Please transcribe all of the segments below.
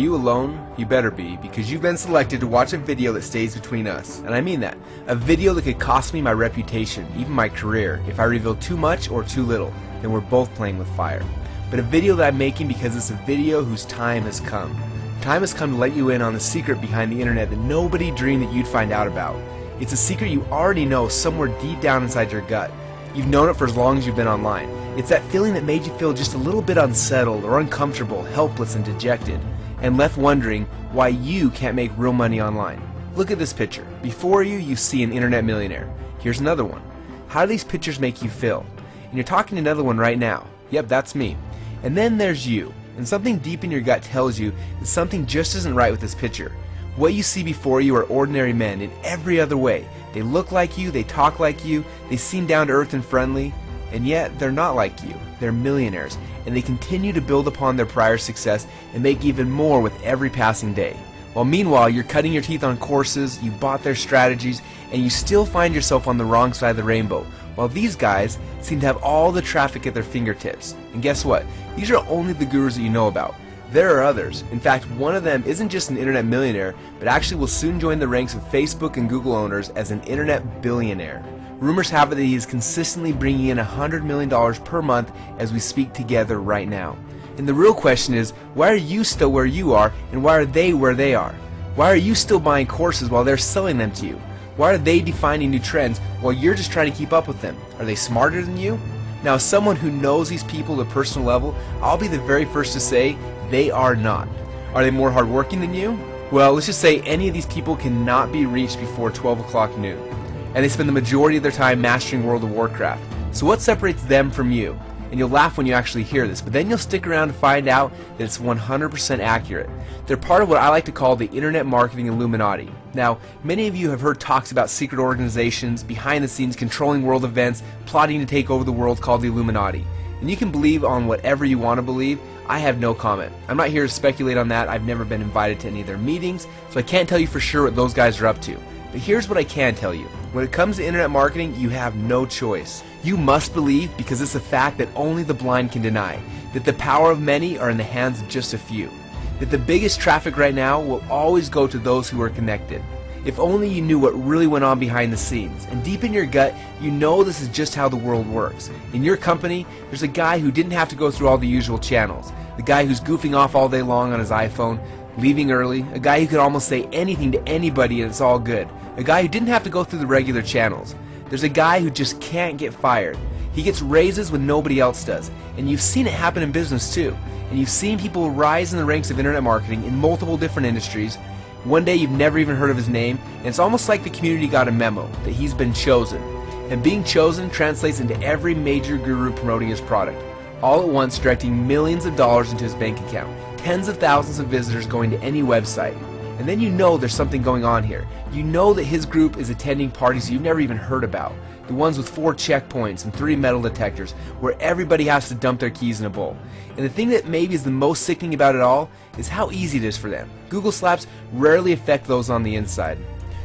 you alone? You better be, because you've been selected to watch a video that stays between us. And I mean that. A video that could cost me my reputation, even my career, if I reveal too much or too little. Then we're both playing with fire. But a video that I'm making because it's a video whose time has come. Time has come to let you in on the secret behind the internet that nobody dreamed that you'd find out about. It's a secret you already know somewhere deep down inside your gut. You've known it for as long as you've been online. It's that feeling that made you feel just a little bit unsettled or uncomfortable, helpless and dejected, and left wondering why you can't make real money online. Look at this picture. Before you, you see an internet millionaire. Here's another one. How do these pictures make you feel? And you're talking to another one right now. Yep, that's me. And then there's you. And something deep in your gut tells you that something just isn't right with this picture. What you see before you are ordinary men in every other way. They look like you, they talk like you, they seem down to earth and friendly, and yet they're not like you. They're millionaires, and they continue to build upon their prior success and make even more with every passing day. While meanwhile, you're cutting your teeth on courses, you bought their strategies, and you still find yourself on the wrong side of the rainbow, while these guys seem to have all the traffic at their fingertips. And guess what? These are only the gurus that you know about. There are others. In fact, one of them isn't just an internet millionaire, but actually will soon join the ranks of Facebook and Google owners as an internet billionaire. Rumors have it that he is consistently bringing in $100 million per month as we speak together right now. And the real question is, why are you still where you are, and why are they where they are? Why are you still buying courses while they're selling them to you? Why are they defining new trends while you're just trying to keep up with them? Are they smarter than you? Now, as someone who knows these people at a personal level, I'll be the very first to say they are not. Are they more hardworking than you? Well, let's just say any of these people cannot be reached before 12 o'clock noon. And they spend the majority of their time mastering World of Warcraft. So what separates them from you? And you'll laugh when you actually hear this, but then you'll stick around to find out that it's 100% accurate. They're part of what I like to call the Internet Marketing Illuminati. Now, many of you have heard talks about secret organizations, behind the scenes controlling world events, plotting to take over the world called the Illuminati. And you can believe on whatever you want to believe. I have no comment. I'm not here to speculate on that. I've never been invited to any of their meetings, so I can't tell you for sure what those guys are up to. But here's what I can tell you. When it comes to internet marketing, you have no choice. You must believe, because it's a fact that only the blind can deny, that the power of many are in the hands of just a few. That the biggest traffic right now will always go to those who are connected. If only you knew what really went on behind the scenes. And deep in your gut, you know this is just how the world works. In your company, there's a guy who didn't have to go through all the usual channels. The guy who's goofing off all day long on his iPhone, leaving early. A guy who could almost say anything to anybody and it's all good. A guy who didn't have to go through the regular channels. There's a guy who just can't get fired. He gets raises when nobody else does. And you've seen it happen in business too. And you've seen people rise in the ranks of internet marketing in multiple different industries. One day you've never even heard of his name, and it's almost like the community got a memo that he's been chosen. And being chosen translates into every major guru promoting his product, all at once directing millions of dollars into his bank account, tens of thousands of visitors going to any website. And then you know there's something going on here. You know that his group is attending parties you've never even heard about. The ones with 4 checkpoints and 3 metal detectors, where everybody has to dump their keys in a bowl. And the thing that maybe is the most sickening about it all is how easy it is for them. Google slaps rarely affect those on the inside.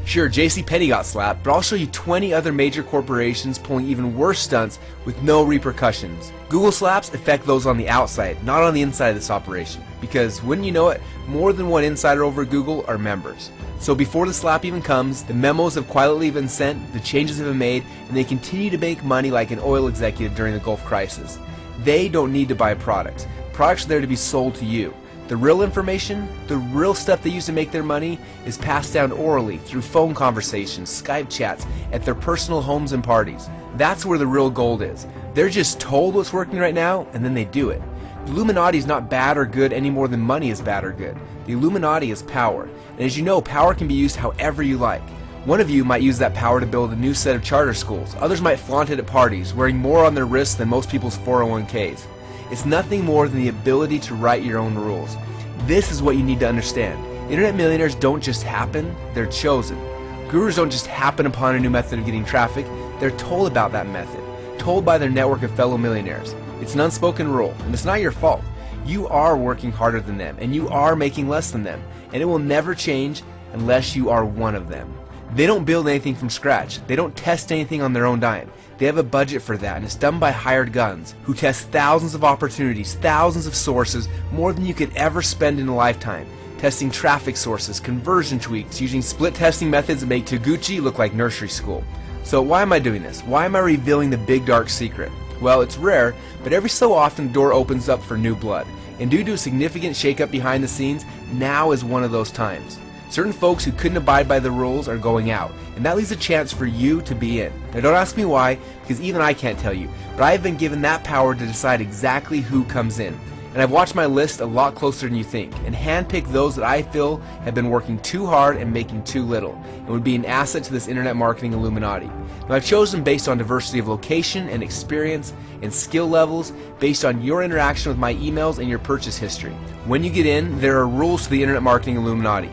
Sure, JCPenney got slapped, but I'll show you 20 other major corporations pulling even worse stunts with no repercussions. Google slaps affect those on the outside, not on the inside of this operation. Because, wouldn't you know it, more than one insider over at Google are members. So before the slap even comes, the memos have quietly been sent, the changes have been made, and they continue to make money like an oil executive during the Gulf crisis. They don't need to buy products. Products are there to be sold to you. The real information, the real stuff they use to make their money, is passed down orally through phone conversations, Skype chats, at their personal homes and parties. That's where the real gold is. They're just told what's working right now, and then they do it. The Illuminati is not bad or good any more than money is bad or good. The Illuminati is power, and as you know, power can be used however you like. One of you might use that power to build a new set of charter schools. Others might flaunt it at parties, wearing more on their wrists than most people's 401ks. It's nothing more than the ability to write your own rules. This is what you need to understand. Internet millionaires don't just happen, they're chosen. Gurus don't just happen upon a new method of getting traffic, they're told about that method, told by their network of fellow millionaires. It's an unspoken rule, and it's not your fault. You are working harder than them, and you are making less than them, and it will never change unless you are one of them. They don't build anything from scratch. They don't test anything on their own dime. They have a budget for that, and it's done by hired guns who test thousands of opportunities, thousands of sources, more than you could ever spend in a lifetime. testing traffic sources, conversion tweaks, using split testing methods that make Taguchi look like nursery school. So why am I doing this? Why am I revealing the big dark secret? Well, it's rare, but every so often the door opens up for new blood. And due to a significant shakeup behind the scenes, now is one of those times. Certain folks who couldn't abide by the rules are going out, and that leaves a chance for you to be in. Now don't ask me why, because even I can't tell you, but I have been given that power to decide exactly who comes in. And I've watched my list a lot closer than you think, and handpicked those that I feel have been working too hard and making too little, and would be an asset to this internet marketing Illuminati. Now I've chosen based on diversity of location and experience and skill levels, based on your interaction with my emails and your purchase history. When you get in, there are rules to the internet marketing Illuminati.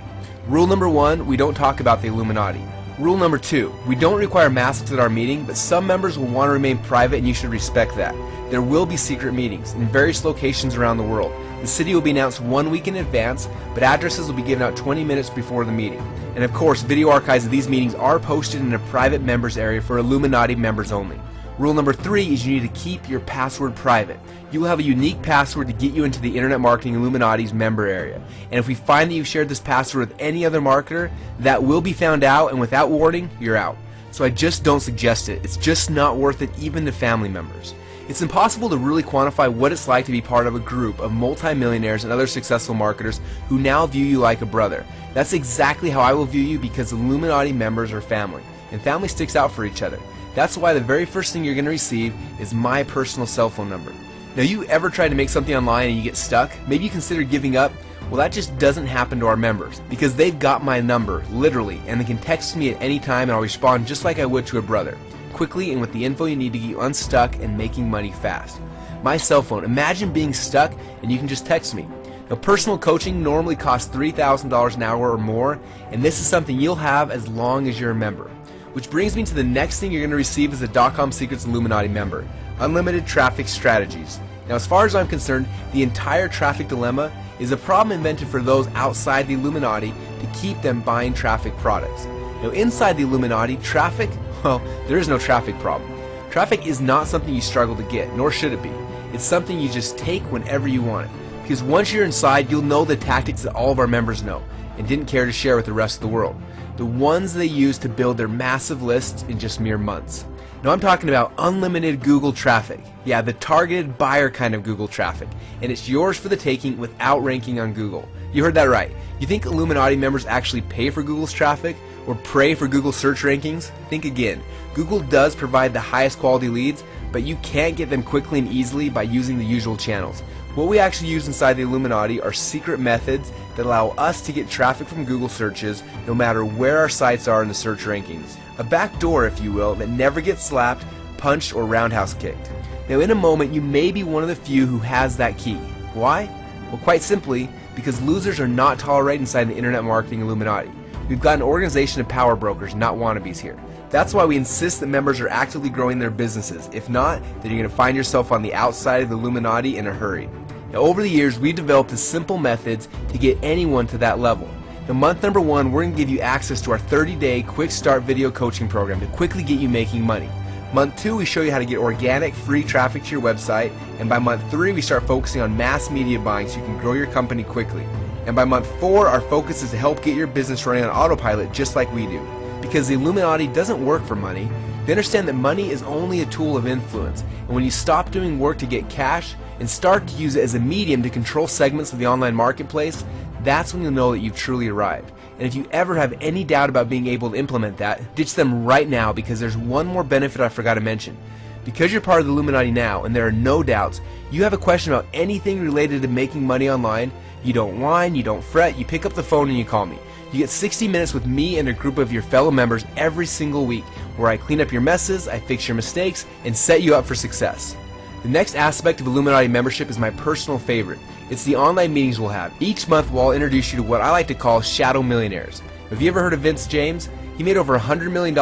Rule number 1, we don't talk about the Illuminati. Rule number 2, we don't require masks at our meeting, but some members will want to remain private and you should respect that. There will be secret meetings in various locations around the world. The city will be announced 1 week in advance, but addresses will be given out 20 minutes before the meeting. And of course, video archives of these meetings are posted in a private members area for Illuminati members only. Rule number 3 is you need to keep your password private. You will have a unique password to get you into the Internet Marketing Illuminati's member area. And if we find that you've shared this password with any other marketer, that will be found out, and without warning, you're out. So I just don't suggest it. It's just not worth it even to family members. It's impossible to really quantify what it's like to be part of a group of multimillionaires and other successful marketers who now view you like a brother. That's exactly how I will view you, because Illuminati members are family, and family sticks out for each other. That's why the very first thing you're going to receive is my personal cell phone number. Now, you ever tried to make something online and you get stuck? Maybe you consider giving up? Well, that just doesn't happen to our members, because they've got my number, literally, and they can text me at any time and I'll respond just like I would to a brother, quickly and with the info you need to get you unstuck and making money fast. My cell phone, imagine being stuck and you can just text me. Now, personal coaching normally costs $3,000 an hour or more, and this is something you'll have as long as you're a member. Which brings me to the next thing you're going to receive as a Dotcom Secrets Illuminati member: unlimited traffic strategies. Now, as far as I'm concerned, the entire traffic dilemma is a problem invented for those outside the Illuminati to keep them buying traffic products. Now, inside the Illuminati, traffic, well, there is no traffic problem. Traffic is not something you struggle to get, nor should it be. It's something you just take whenever you want it. Because once you're inside, you'll know the tactics that all of our members know and didn't care to share with the rest of the world. The ones they use to build their massive lists in just mere months. Now, I'm talking about unlimited Google traffic. Yeah, the targeted buyer kind of Google traffic. And it's yours for the taking without ranking on Google. You heard that right. You think Illuminati members actually pay for Google's traffic or pray for Google search rankings? Think again. Google does provide the highest quality leads, but you can't get them quickly and easily by using the usual channels. What we actually use inside the Illuminati are secret methods that allow us to get traffic from Google searches no matter where our sites are in the search rankings. A back door, if you will, that never gets slapped, punched, or roundhouse kicked. Now, in a moment, you may be one of the few who has that key. Why? Well, quite simply, because losers are not tolerated inside the Internet Marketing Illuminati. We've got an organization of power brokers, not wannabes here. That's why we insist that members are actively growing their businesses. If not, then you're going to find yourself on the outside of the Illuminati in a hurry. Now, over the years, we've developed the simple methods to get anyone to that level. Now, month number 1, we're going to give you access to our 30-day quick start video coaching program to quickly get you making money. Month 2, we show you how to get organic, free traffic to your website. And by month 3, we start focusing on mass media buying so you can grow your company quickly. And by month 4, our focus is to help get your business running on autopilot just like we do. Because the Illuminati doesn't work for money. They understand that money is only a tool of influence. And when you stop doing work to get cash and start to use it as a medium to control segments of the online marketplace, that's when you'll know that you've truly arrived. And if you ever have any doubt about being able to implement that, ditch them right now, because there's one more benefit I forgot to mention. Because you're part of the Illuminati now, and there are no doubts, you have a question about anything related to making money online, you don't whine, you don't fret, you pick up the phone and you call me. You get 60 minutes with me and a group of your fellow members every single week, where I clean up your messes, I fix your mistakes, and set you up for success. The next aspect of Illuminati membership is my personal favorite. It's the online meetings we'll have. Each month we'll introduce you to what I like to call shadow millionaires. Have you ever heard of Vince James? He made over $100 million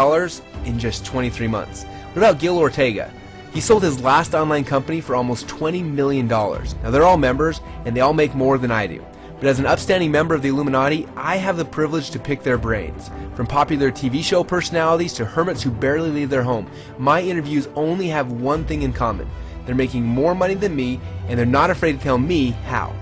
in just 23 months. What about Gil Ortega? He sold his last online company for almost $20 million. Now, they're all members and they all make more than I do. But as an upstanding member of the Illuminati, I have the privilege to pick their brains. From popular TV show personalities to hermits who barely leave their home, my interviews only have one thing in common. They're making more money than me, and they're not afraid to tell me how.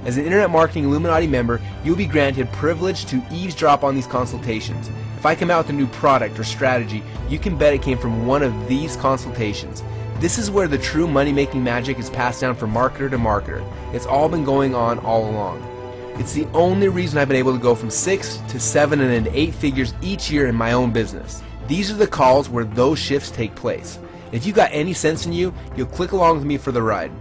As an Internet Marketing Illuminati member, you'll be granted privilege to eavesdrop on these consultations. If I come out with a new product or strategy, you can bet it came from one of these consultations. This is where the true money-making magic is passed down from marketer to marketer. It's all been going on all along. It's the only reason I've been able to go from 6 to 7 and then 8 figures each year in my own business. These are the calls where those shifts take place. If you got any sense in you, you'll click along with me for the ride.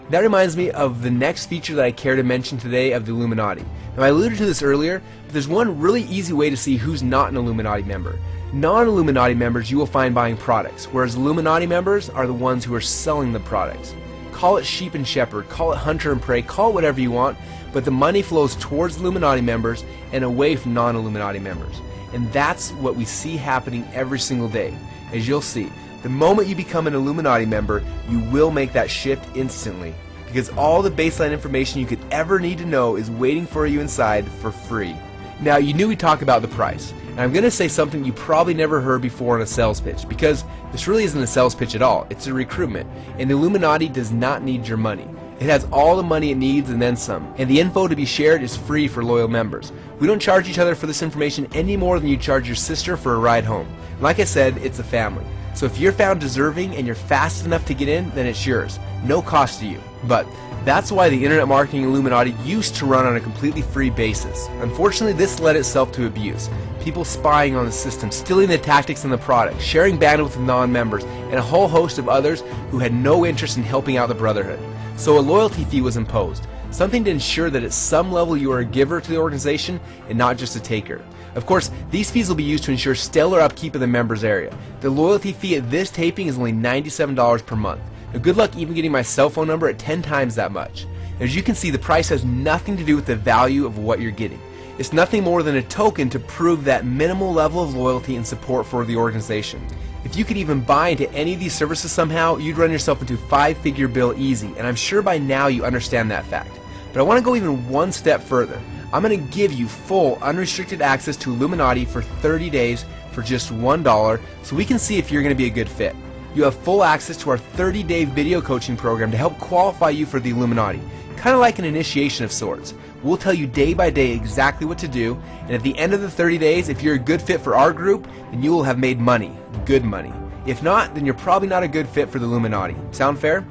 That reminds me of the next feature that I care to mention today of the Illuminati. Now, I alluded to this earlier, but there's one really easy way to see who's not an Illuminati member. Non-Illuminati members you will find buying products, whereas Illuminati members are the ones who are selling the products. Call it sheep and shepherd, call it hunter and prey, call it whatever you want, but the money flows towards Illuminati members and away from non-Illuminati members. And that's what we see happening every single day. As you'll see, the moment you become an Illuminati member, you will make that shift instantly, because all the baseline information you could ever need to know is waiting for you inside for free. Now, you knew we'd talk about the price, and I'm going to say something you probably never heard before in a sales pitch, because this really isn't a sales pitch at all. It's a recruitment, and the Illuminati does not need your money. It has all the money it needs and then some, and the info to be shared is free for loyal members. We don't charge each other for this information any more than you charge your sister for a ride home. Like I said, it's a family. So if you're found deserving and you're fast enough to get in, then it's yours. No cost to you. But that's why the Internet Marketing Illuminati used to run on a completely free basis. Unfortunately, this led itself to abuse. People spying on the system, stealing the tactics and the product, sharing bandwidth with non-members, and a whole host of others who had no interest in helping out the Brotherhood. So a loyalty fee was imposed, something to ensure that at some level you are a giver to the organization and not just a taker. Of course, these fees will be used to ensure stellar upkeep of the members area. The loyalty fee at this taping is only $97 per month. Now, good luck even getting my cell phone number at 10 times that much. As you can see, the price has nothing to do with the value of what you're getting. It's nothing more than a token to prove that minimal level of loyalty and support for the organization. If you could even buy into any of these services somehow, you'd run yourself into a 5-figure bill easy, and I'm sure by now you understand that fact. But I want to go even one step further. I'm going to give you full, unrestricted access to Illuminati for 30 days for just $1, so we can see if you're going to be a good fit. You have full access to our 30-day video coaching program to help qualify you for the Illuminati, kind of like an initiation of sorts. We'll tell you day by day exactly what to do, and at the end of the 30 days, if you're a good fit for our group, then you will have made money, good money. If not, then you're probably not a good fit for the Illuminati. Sound fair?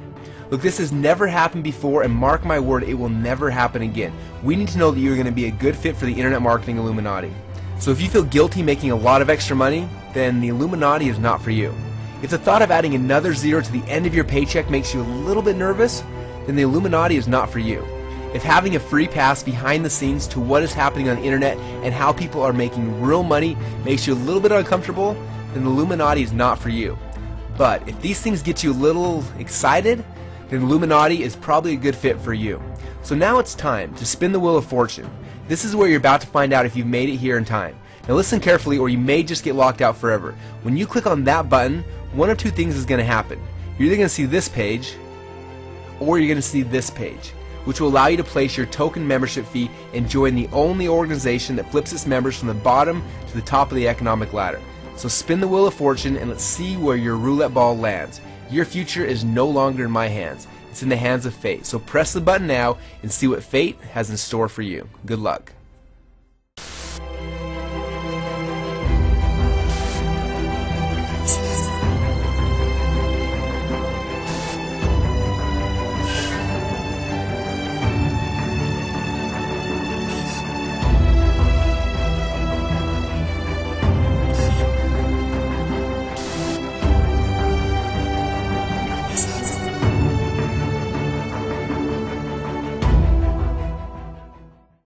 Look, this has never happened before, and mark my word, it will never happen again. We need to know that you're going to be a good fit for the Internet Marketing Illuminati. So if you feel guilty making a lot of extra money, then the Illuminati is not for you. If the thought of adding another zero to the end of your paycheck makes you a little bit nervous, then the Illuminati is not for you. If having a free pass behind the scenes to what is happening on the internet and how people are making real money makes you a little bit uncomfortable, then the Illuminati is not for you. But if these things get you a little excited, then Illuminati is probably a good fit for you. So now it's time to spin the wheel of fortune. This is where you're about to find out if you've made it here in time. Now listen carefully, or you may just get locked out forever. When you click on that button, one of two things is going to happen. You're either going to see this page, or you're going to see this page, which will allow you to place your token membership fee and join the only organization that flips its members from the bottom to the top of the economic ladder. So spin the wheel of fortune and let's see where your roulette ball lands. Your future is no longer in my hands. It's in the hands of fate. So press the button now and see what fate has in store for you. Good luck.